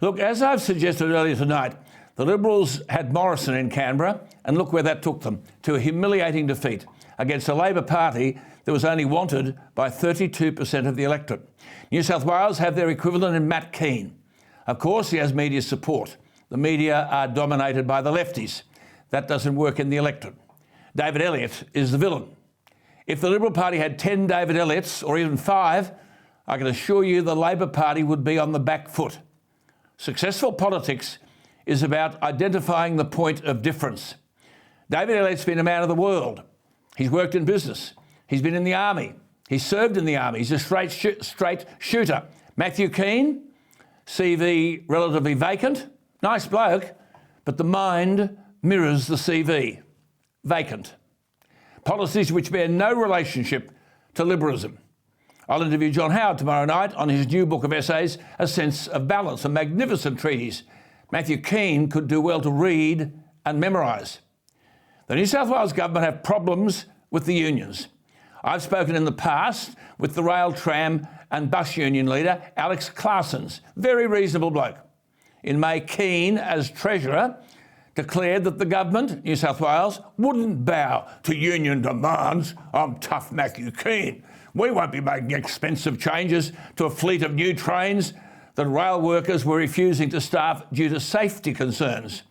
Look, as I've suggested earlier tonight, the Liberals had Morrison in Canberra, and look where that took them, to a humiliating defeat against a Labor Party that was only wanted by 32% of the electorate. New South Wales have their equivalent in Matt Kean. Of course, he has media support. The media are dominated by the lefties. That doesn't work in the electorate. David Elliott is the villain. If the Liberal Party had 10 David Elliots, or even 5, I can assure you the Labor Party would be on the back foot. Successful politics is about identifying the point of difference. David Elliott's been a man of the world. He's worked in business. He's been in the army. He's served in the army. He's a straight shooter. Matthew Kean, CV relatively vacant, nice bloke, but the mind mirrors the CV, vacant. Policies which bear no relationship to liberalism. I'll interview John Howard tomorrow night on his new book of essays, A Sense of Balance, a magnificent treatise Matthew Kean could do well to read and memorise. The New South Wales government have problems with the unions. I've spoken in the past with the rail, tram and bus union leader, Alex Claassens, very reasonable bloke. In May, Kean, as Treasurer, declared that the government, New South Wales, wouldn't bow to union demands. I'm tough Matthew Kean. We won't be making expensive changes to a fleet of new trains that rail workers were refusing to staff due to safety concerns.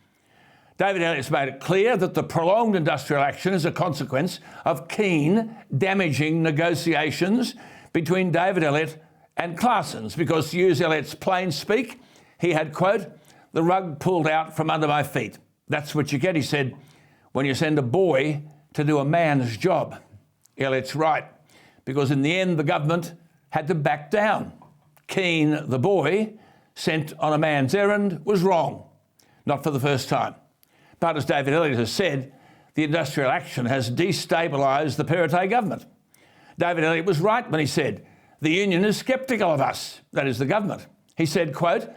David Elliott's made it clear that the prolonged industrial action is a consequence of Kean damaging negotiations between David Elliott and Claassens, because to use Elliott's plain speak, he had, quote, the rug pulled out from under my feet. That's what you get, he said, when you send a boy to do a man's job. Elliott's right, because in the end the government had to back down. Kean, the boy, sent on a man's errand, was wrong, not for the first time. But as David Elliott has said, the industrial action has destabilised the Perrottet government. David Elliott was right when he said, the union is sceptical of us, that is the government. He said, quote,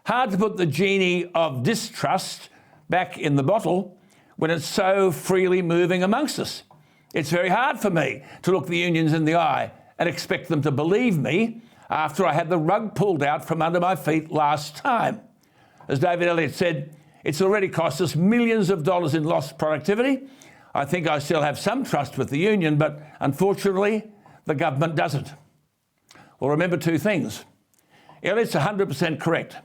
hard to put the genie of distrust back in the bottle when it's so freely moving amongst us. It's very hard for me to look the unions in the eye and expect them to believe me after I had the rug pulled out from under my feet last time. As David Elliott said, it's already cost us millions of dollars in lost productivity. I think I still have some trust with the union, but unfortunately, the government doesn't. Well, remember two things. Elliott's 100% correct.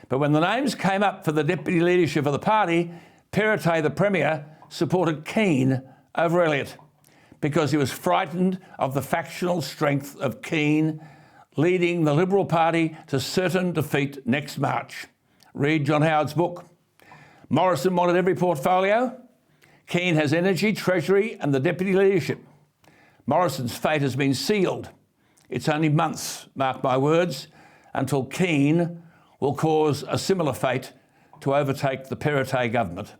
But when the names came up for the deputy leadership of the party, Perrottet, the Premier, supported Kean over Elliott because he was frightened of the factional strength of Kean leading the Liberal Party to certain defeat next March. Read John Howard's book. Morrison wanted every portfolio. Kean has energy, treasury and the deputy leadership. Morrison's fate has been sealed. It's only months, mark my words, until Kean will cause a similar fate to overtake the Perrottet government.